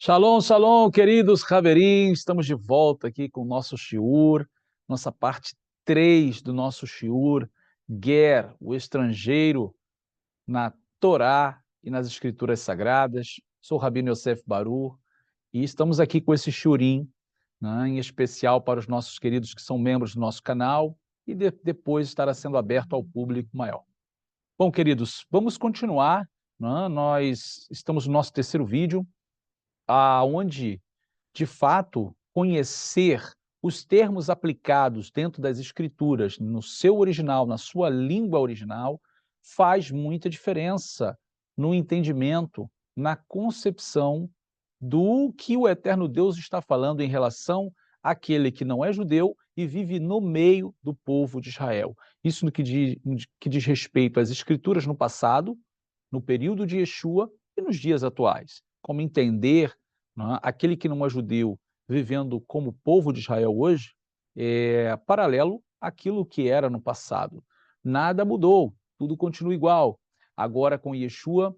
Shalom, shalom, queridos Haverim, estamos de volta aqui com o nosso shiur, nossa parte 3 do nosso shiur, Ger, o estrangeiro na Torá e nas Escrituras Sagradas. Sou o Rabino Yosef Baruch e estamos aqui com esse shiurim, né, em especial para os nossos queridos que são membros do nosso canal e depois estará sendo aberto ao público maior. Bom, queridos, vamos continuar, né? Nós estamos no nosso terceiro vídeo, aonde de fato, conhecer os termos aplicados dentro das escrituras, no seu original, na sua língua original, faz muita diferença no entendimento, na concepção do que o eterno Deus está falando em relação àquele que não é judeu e vive no meio do povo de Israel. Isso no que diz respeito às escrituras no passado, no período de Yeshua e nos dias atuais. Como entender, né, aquele que não é judeu vivendo como povo de Israel hoje é paralelo àquilo que era no passado. Nada mudou, tudo continua igual. Agora, com Yeshua,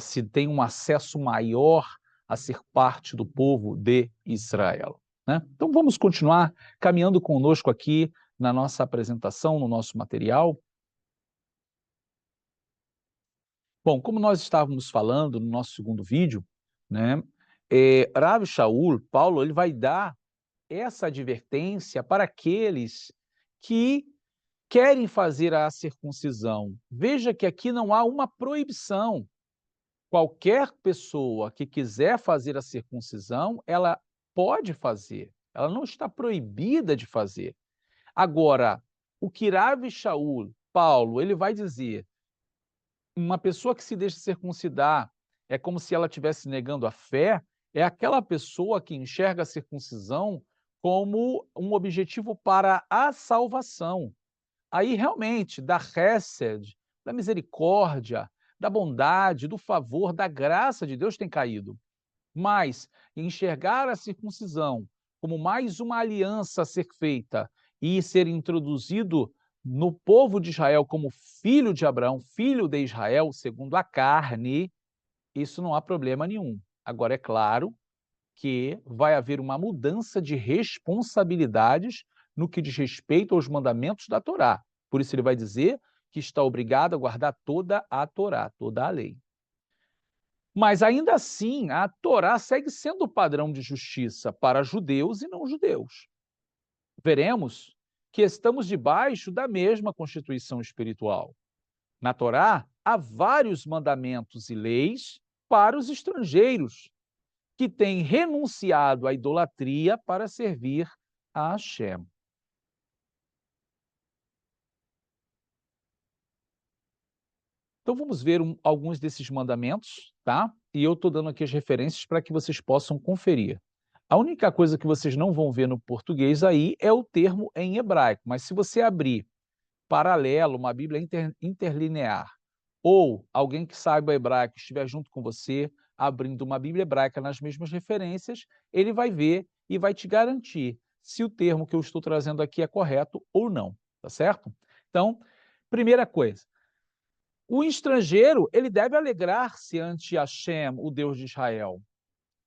se tem um acesso maior a ser parte do povo de Israel, né? Então, vamos continuar caminhando conosco aqui na nossa apresentação, no nosso material. Bom, como nós estávamos falando no nosso segundo vídeo, né, Rav Shaul, Paulo, ele vai dar essa advertência para aqueles que querem fazer a circuncisão. Veja que aqui não há uma proibição. Qualquer pessoa que quiser fazer a circuncisão, ela pode fazer. Ela não está proibida de fazer. Agora, o que Rav Shaul, Paulo, ele vai dizer, uma pessoa que se deixa circuncidar é como se ela estivesse negando a fé, é aquela pessoa que enxerga a circuncisão como um objetivo para a salvação. Aí realmente, da Hesed, da misericórdia, da bondade, do favor, da graça de Deus tem caído. Mas enxergar a circuncisão como mais uma aliança a ser feita e ser introduzido no povo de Israel como filho de Abraão, filho de Israel, segundo a carne, isso não há problema nenhum. Agora, é claro que vai haver uma mudança de responsabilidades no que diz respeito aos mandamentos da Torá. Por isso ele vai dizer que está obrigado a guardar toda a Torá, toda a lei. Mas ainda assim, a Torá segue sendo o padrão de justiça para judeus e não judeus. Veremos que estamos debaixo da mesma constituição espiritual. Na Torá, há vários mandamentos e leis para os estrangeiros que têm renunciado à idolatria para servir a Hashem. Então vamos ver alguns desses mandamentos, tá? E eu estou dando aqui as referências para que vocês possam conferir. A única coisa que vocês não vão ver no português aí é o termo em hebraico, mas se você abrir paralelo, uma Bíblia interlinear, ou alguém que saiba hebraico estiver junto com você, abrindo uma Bíblia hebraica nas mesmas referências, ele vai ver e vai te garantir se o termo que eu estou trazendo aqui é correto ou não, tá certo? Então, primeira coisa, o estrangeiro, ele deve alegrar-se ante Hashem, o Deus de Israel.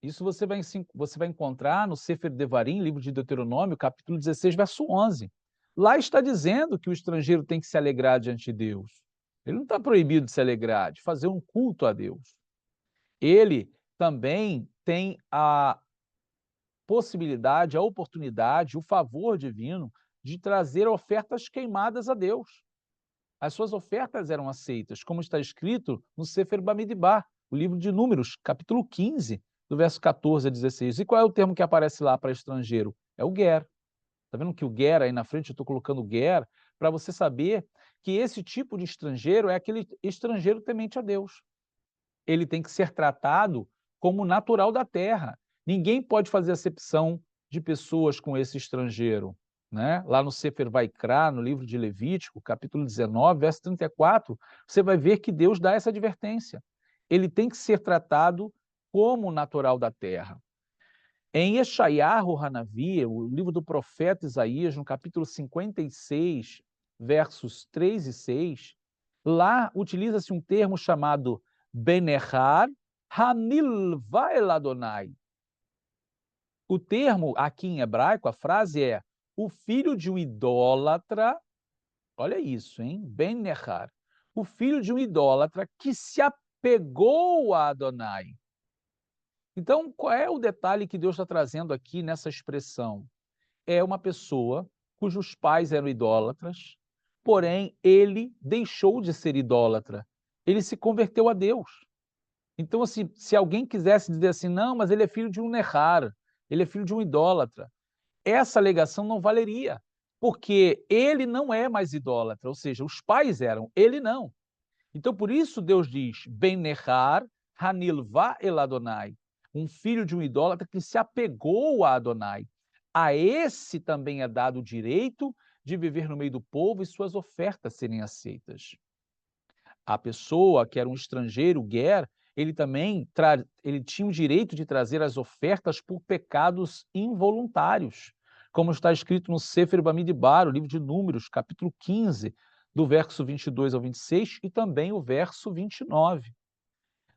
Isso você vai encontrar no Sefer Devarim, livro de Deuteronômio, capítulo 16, verso 11. Lá está dizendo que o estrangeiro tem que se alegrar diante de Deus. Ele não está proibido de se alegrar, de fazer um culto a Deus. Ele também tem a possibilidade, a oportunidade, o favor divino de trazer ofertas queimadas a Deus. As suas ofertas eram aceitas, como está escrito no Sefer Bamidbar, o livro de Números, capítulo 15, do verso 14 a 16. E qual é o termo que aparece lá para estrangeiro? É o ger. Está vendo que o ger, aí na frente eu estou colocando ger, para você saber que esse tipo de estrangeiro é aquele estrangeiro temente a Deus. Ele tem que ser tratado como natural da terra. Ninguém pode fazer acepção de pessoas com esse estrangeiro, né? Lá no Sefer Vaikra, no livro de Levítico, capítulo 19, verso 34, você vai ver que Deus dá essa advertência. Ele tem que ser tratado como natural da terra. Em Yeshayahu Hanavi, o livro do profeta Isaías, no capítulo 56, versos 3 e 6, lá utiliza-se um termo chamado Benerhar Hanilva el Adonai. O termo aqui em hebraico, a frase é o filho de um idólatra, olha isso, hein? Ben Nechar. O filho de um idólatra que se apegou a Adonai. Então, qual é o detalhe que Deus está trazendo aqui nessa expressão? É uma pessoa cujos pais eram idólatras, porém ele deixou de ser idólatra. Ele se converteu a Deus. Então, assim, se alguém quisesse dizer assim, não, mas ele é filho de um Nehar, ele é filho de um idólatra, essa alegação não valeria, porque ele não é mais idólatra, ou seja, os pais eram, ele não. Então, por isso Deus diz, Ben Nehar, Hanilva el Adonai, um filho de um idólatra que se apegou a Adonai. A esse também é dado o direito de viver no meio do povo e suas ofertas serem aceitas. A pessoa que era um estrangeiro, Ger, ele também ele tinha o direito de trazer as ofertas por pecados involuntários, como está escrito no Sefer Bamidbar, o livro de Números, capítulo 15, do verso 22 ao 26 e também o verso 29.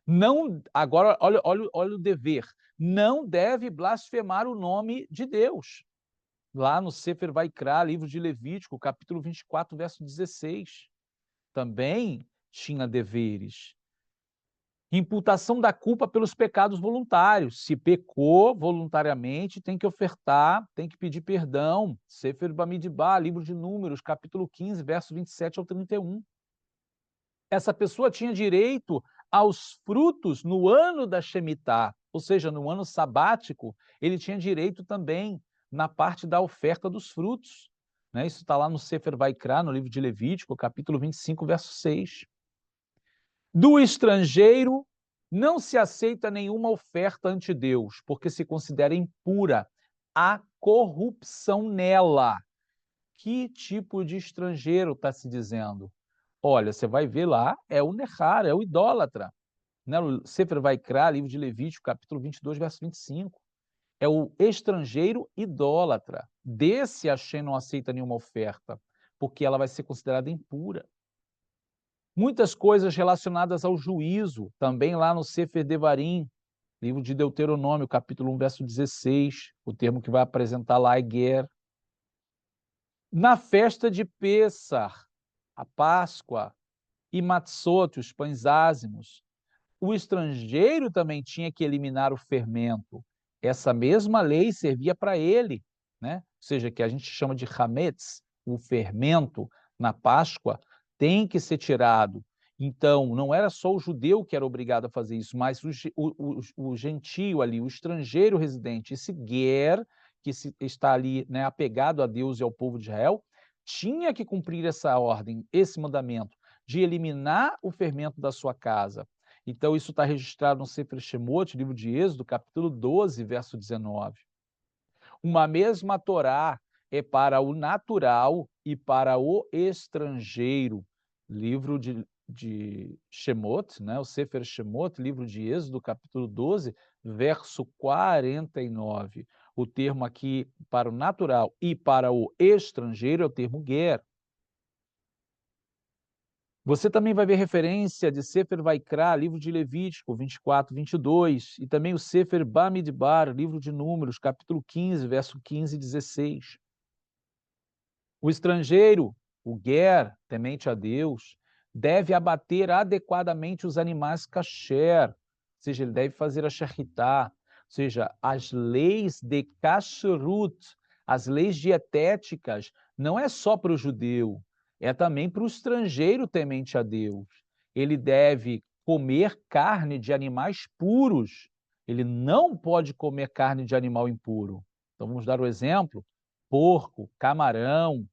Não, agora olha o dever, não deve blasfemar o nome de Deus. Lá no Sefer Vaikra, livro de Levítico, capítulo 24, verso 16. Também tinha deveres. Imputação da culpa pelos pecados voluntários. Se pecou voluntariamente, tem que ofertar, tem que pedir perdão. Sefer Bamidbar, livro de Números, capítulo 15, verso 27 ao 31. Essa pessoa tinha direito aos frutos no ano da Shemitah, ou seja, no ano sabático, ele tinha direito também na parte da oferta dos frutos. Né? Isso está lá no Sefer Vaikra, no livro de Levítico, capítulo 25, verso 6. Do estrangeiro não se aceita nenhuma oferta ante Deus, porque se considera impura. Há corrupção nela. Que tipo de estrangeiro está se dizendo? Olha, você vai ver lá, é o Nehar, é o idólatra. Né? O Sefer Vaikra, livro de Levítico, capítulo 22, verso 25. É o estrangeiro idólatra. Desse Hashem não aceita nenhuma oferta, porque ela vai ser considerada impura. Muitas coisas relacionadas ao juízo, também lá no Sefer Devarim, livro de Deuteronômio, capítulo 1, verso 16, o termo que vai apresentar lá é Ger. Na festa de Pêssar, a Páscoa, e Matzot, os pães ázimos, o estrangeiro também tinha que eliminar o fermento. Essa mesma lei servia para ele, né? Ou seja, que a gente chama de hametz, o fermento na Páscoa, tem que ser tirado. Então, não era só o judeu que era obrigado a fazer isso, mas o gentio ali, o estrangeiro residente, esse ger, que está ali, né, apegado a Deus e ao povo de Israel, tinha que cumprir essa ordem, esse mandamento, de eliminar o fermento da sua casa. Então, isso está registrado no Sefer Shemot, livro de Êxodo, capítulo 12, verso 19. Uma mesma Torá é para o natural e para o estrangeiro. Livro de Shemot, né? O Sefer Shemot, livro de Êxodo, capítulo 12, verso 49. O termo aqui para o natural e para o estrangeiro é o termo ger. Você também vai ver referência de Sefer Vaikra, livro de Levítico, 24, 22, e também o Sefer Bamidbar, livro de Números, capítulo 15, verso 15 e 16. O estrangeiro, o ger, temente a Deus, deve abater adequadamente os animais kasher, ou seja, ele deve fazer a shechitá, ou seja, as leis de kashrut, as leis dietéticas, não é só para o judeu, é também para o estrangeiro temente a Deus. Ele deve comer carne de animais puros, ele não pode comer carne de animal impuro. Então vamos dar o exemplo: porco, camarão,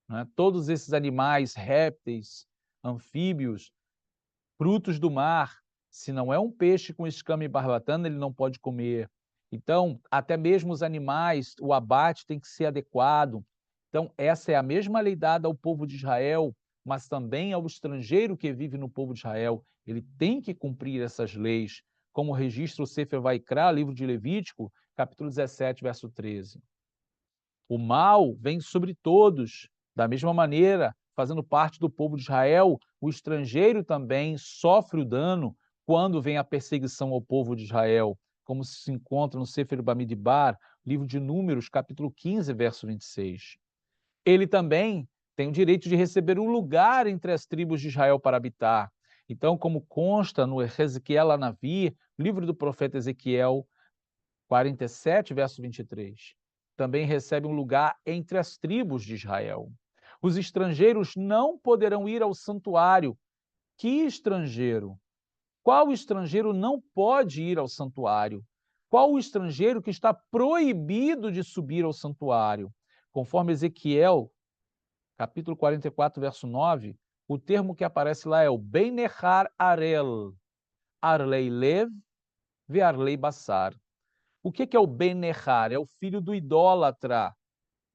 né? Todos esses animais, répteis, anfíbios, frutos do mar, se não é um peixe com escama e barbatana, ele não pode comer. Então, até mesmo os animais, o abate tem que ser adequado. Então, essa é a mesma lei dada ao povo de Israel, mas também ao estrangeiro que vive no povo de Israel. Ele tem que cumprir essas leis, como registra o Sefer Vaikra, livro de Levítico, capítulo 17, verso 13. O mal vem sobre todos. Da mesma maneira, fazendo parte do povo de Israel, o estrangeiro também sofre o dano quando vem a perseguição ao povo de Israel, como se encontra no Sefer Bamidbar, livro de Números, capítulo 15, verso 26. Ele também tem o direito de receber um lugar entre as tribos de Israel para habitar. Então, como consta no Ezequiel Anavi, livro do profeta Ezequiel 47, verso 23, também recebe um lugar entre as tribos de Israel. Os estrangeiros não poderão ir ao santuário. Que estrangeiro? Qual estrangeiro não pode ir ao santuário? Qual o estrangeiro que está proibido de subir ao santuário? Conforme Ezequiel, capítulo 44, verso 9, o termo que aparece lá é o Beinechar Arel, Arlei Lev, Vearlei Bassar. O que é o Beinechar? É o filho do idólatra,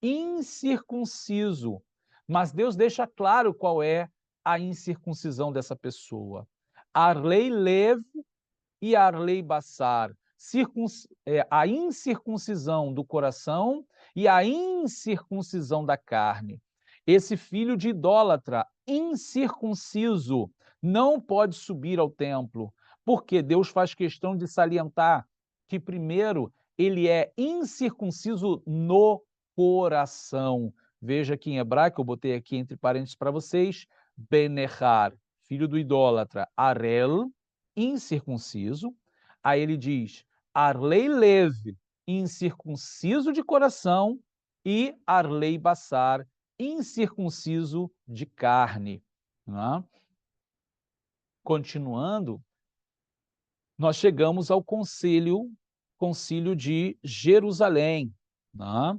incircunciso. Mas Deus deixa claro qual é a incircuncisão dessa pessoa. Arlei Lev e Arlei Bassar, a incircuncisão do coração e a incircuncisão da carne. Esse filho de idólatra, incircunciso, não pode subir ao templo, porque Deus faz questão de salientar que, primeiro, ele é incircunciso no coração. Veja que em hebraico, eu botei aqui entre parênteses para vocês, Benechar, filho do idólatra, Arel, incircunciso. Aí ele diz, Arlei Lev, incircunciso de coração, e Arlei Bassar, incircunciso de carne. Né? Continuando, nós chegamos ao concílio de Jerusalém. Né?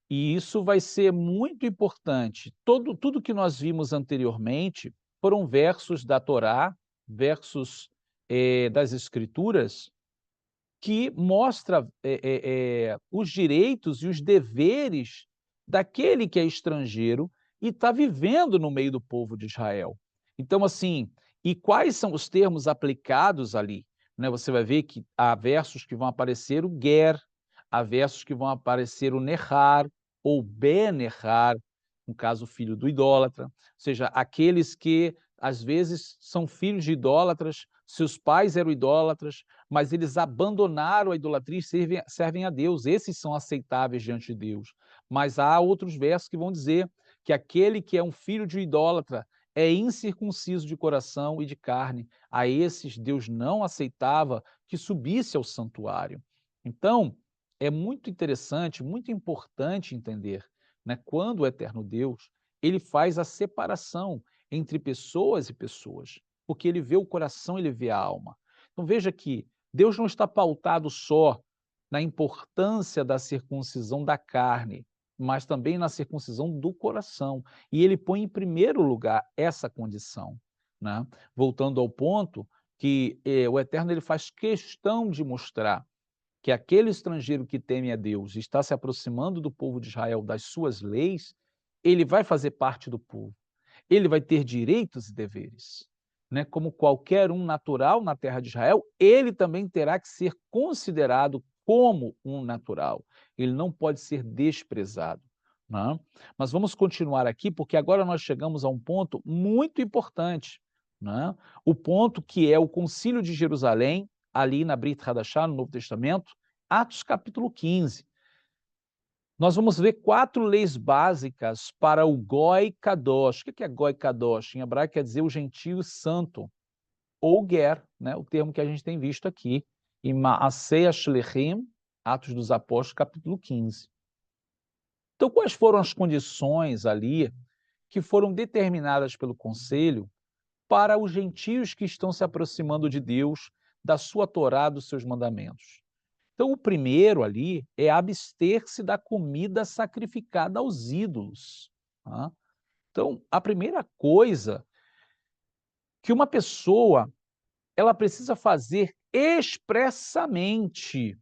E isso vai ser muito importante. Tudo que nós vimos anteriormente foram versos da Torá, versos das Escrituras, que mostra os direitos e os deveres daquele que é estrangeiro e está vivendo no meio do povo de Israel. Então, assim, e quais são os termos aplicados ali? Né? Você vai ver que há versos que vão aparecer o ger, há versos que vão aparecer o nehar, ou benehar, no caso, o filho do idólatra, ou seja, aqueles que às vezes são filhos de idólatras, seus pais eram idólatras, mas eles abandonaram a idolatria e servem a Deus. Esses são aceitáveis diante de Deus. Mas há outros versos que vão dizer que aquele que é um filho de idólatra é incircunciso de coração e de carne. A esses Deus não aceitava que subisse ao santuário. Então, é muito interessante, muito importante entender, né, quando o eterno Deus, ele faz a separação entre pessoas e pessoas, porque ele vê o coração, ele vê a alma. Então veja que Deus não está pautado só na importância da circuncisão da carne, mas também na circuncisão do coração. E ele põe em primeiro lugar essa condição. Né? Voltando ao ponto que o Eterno ele faz questão de mostrar que aquele estrangeiro que teme a Deus e está se aproximando do povo de Israel, das suas leis, ele vai fazer parte do povo. Ele vai ter direitos e deveres. Né? Como qualquer um natural na terra de Israel, ele também terá que ser considerado como um natural. Ele não pode ser desprezado. Né? Mas vamos continuar aqui, porque agora nós chegamos a um ponto muito importante. Né? O ponto que é o Concílio de Jerusalém, ali na Brit Hadashah, no Novo Testamento, Atos capítulo 15. Nós vamos ver 4 leis básicas para o Goi Kadosh. O que é Goi Kadosh? Em hebraico quer dizer o gentio santo, ou Ger, né? O termo que a gente tem visto aqui, em Maasei Ashlechim, Atos dos Apóstolos, capítulo 15. Então, quais foram as condições ali que foram determinadas pelo Conselho para os gentios que estão se aproximando de Deus, da sua Torá, dos seus mandamentos? Então, o primeiro ali é abster-se da comida sacrificada aos ídolos. Tá? Então, a primeira coisa que uma pessoa ela precisa fazer expressamente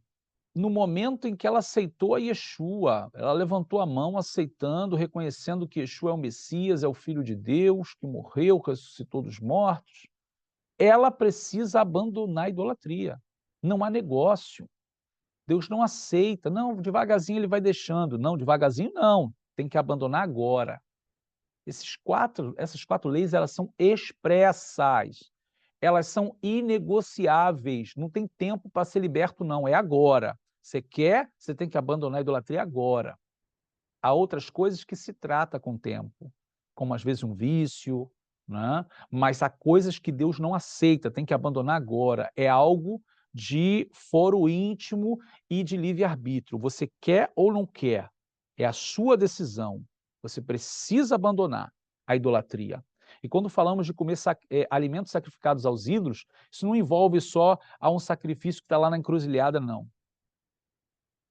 no momento em que ela aceitou a Yeshua, ela levantou a mão aceitando, reconhecendo que Yeshua é o Messias, é o Filho de Deus, que morreu, ressuscitou dos mortos, ela precisa abandonar a idolatria. Não há negócio. Deus não aceita. Não, devagarzinho ele vai deixando. Não, devagarzinho não. Tem que abandonar agora. Essas quatro leis, elas são expressas. elas são inegociáveis, não tem tempo para ser liberto não, é agora. Você quer, você tem que abandonar a idolatria agora. Há outras coisas que se trata com o tempo, como às vezes um vício, né, mas há coisas que Deus não aceita, tem que abandonar agora, é algo de foro íntimo e de livre-arbítrio, você quer ou não quer, é a sua decisão, você precisa abandonar a idolatria. E quando falamos de comer alimentos sacrificados aos ídolos, isso não envolve só a um sacrifício que está lá na encruzilhada, não.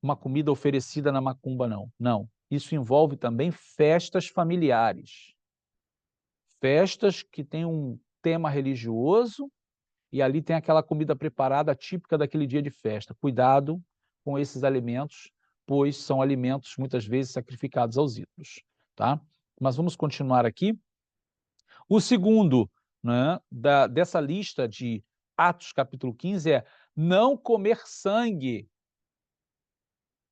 Uma comida oferecida na macumba, não. Não. Isso envolve também festas familiares. Festas que têm um tema religioso e ali tem aquela comida preparada típica daquele dia de festa. Cuidado com esses alimentos, pois são alimentos muitas vezes sacrificados aos ídolos, tá? Mas vamos continuar aqui. O segundo, né, dessa lista de Atos capítulo 15 é não comer sangue.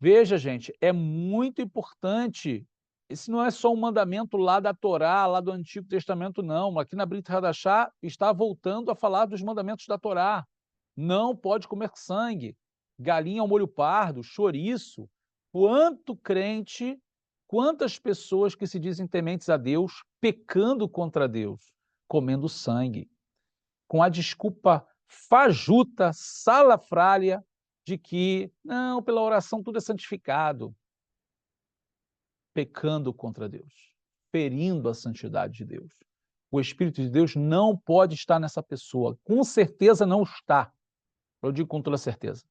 Veja, gente, é muito importante. Esse não é só um mandamento lá da Torá, lá do Antigo Testamento, não. Aqui na Brit Hadashah está voltando a falar dos mandamentos da Torá. Não pode comer sangue, galinha ao molho pardo, chouriço. Quanto crente, quantas pessoas que se dizem tementes a Deus, pecando contra Deus, comendo sangue, com a desculpa fajuta, salafrária, de que, não, pela oração tudo é santificado, pecando contra Deus, ferindo a santidade de Deus. O Espírito de Deus não pode estar nessa pessoa, com certeza não está, eu digo com toda certeza,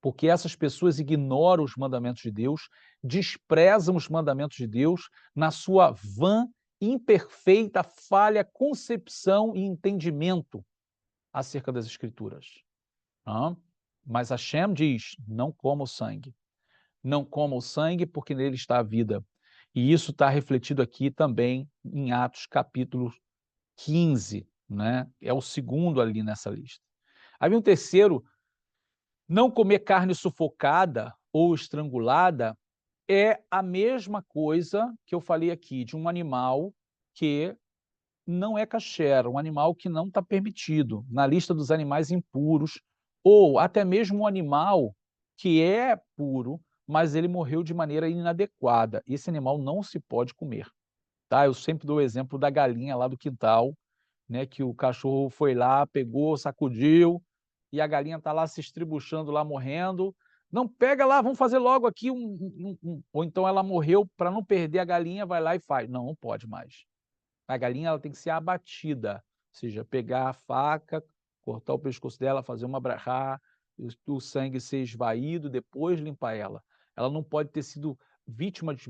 porque essas pessoas ignoram os mandamentos de Deus, desprezam os mandamentos de Deus na sua vã, imperfeita, falha concepção e entendimento acerca das Escrituras. Mas Hashem diz, não coma o sangue. Não coma o sangue, porque nele está a vida. E isso está refletido aqui também em Atos capítulo 15, né? É o segundo ali nessa lista. Aí um terceiro, não comer carne sufocada ou estrangulada é a mesma coisa que eu falei aqui, de um animal que não é kasher, um animal que não está permitido na lista dos animais impuros, ou até mesmo um animal que é puro, mas ele morreu de maneira inadequada. Esse animal não se pode comer, tá? Eu sempre dou o exemplo da galinha lá do quintal, né, que o cachorro foi lá, pegou, sacudiu, e a galinha está lá se estribuchando lá, morrendo. Não, pega lá, vamos fazer logo aqui Ou então ela morreu, para não perder a galinha, vai lá e faz. Não, não pode mais. A galinha ela tem que ser abatida, ou seja, pegar a faca, cortar o pescoço dela, fazer uma brachá, o sangue ser esvaído, depois limpar ela. Ela não pode ter sido vítima de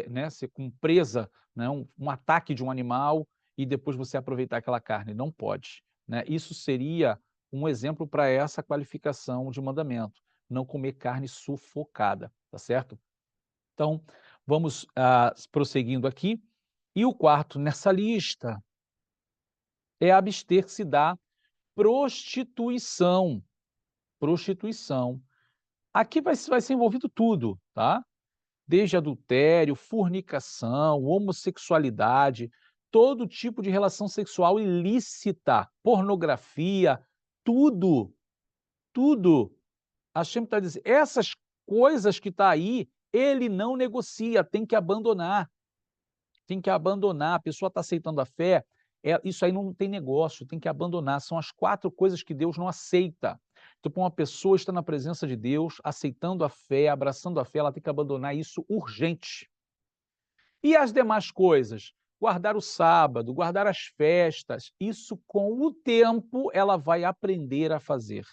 né, ser presa, né, um ataque de um animal e depois você aproveitar aquela carne. Não pode. Né? Isso seria um exemplo para essa qualificação de mandamento. Não comer carne sufocada, tá certo? Então, vamos prosseguindo aqui. E o quarto nessa lista é abster-se da prostituição. Prostituição. Aqui vai ser envolvido tudo, tá? Desde adultério, fornicação, homossexualidade, todo tipo de relação sexual ilícita, pornografia, tudo, tudo. A Hashem está dizendo, essas coisas que está aí, ele não negocia, tem que abandonar. Tem que abandonar, a pessoa está aceitando a fé, isso aí não tem negócio, tem que abandonar. São as 4 coisas que Deus não aceita. Então, para uma pessoa estar na presença de Deus, aceitando a fé, abraçando a fé, ela tem que abandonar isso urgente. E as demais coisas? Guardar o sábado, guardar as festas, isso com o tempo ela vai aprender a fazer.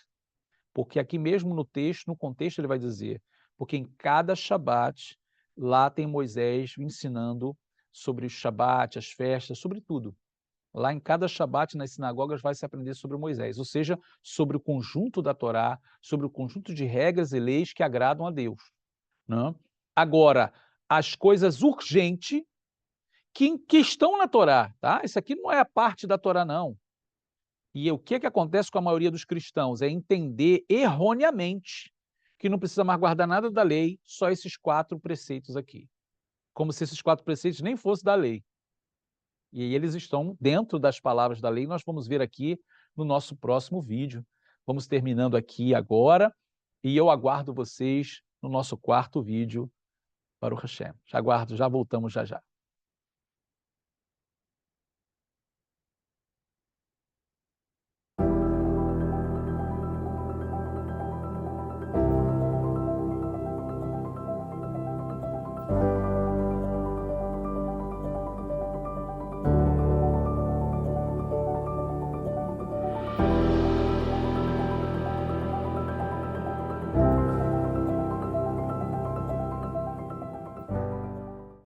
Porque aqui mesmo no texto, no contexto, ele vai dizer, porque em cada Shabat, lá tem Moisés ensinando sobre o Shabat, as festas, sobre tudo. Lá em cada Shabat, nas sinagogas, vai se aprender sobre Moisés, ou seja, sobre o conjunto da Torá, sobre o conjunto de regras e leis que agradam a Deus. Né? Agora, as coisas urgentes que estão na Torá, tá? Isso aqui não é a parte da Torá, não. E o que acontece com a maioria dos cristãos? É entender erroneamente que não precisa mais guardar nada da lei, só esses 4 preceitos aqui. Como se esses 4 preceitos nem fossem da lei. E aí eles estão dentro das palavras da lei, nós vamos ver aqui no nosso próximo vídeo. Vamos terminando aqui agora, e eu aguardo vocês no nosso quarto vídeo, Baruch Hashem. Já aguardo, já voltamos já já.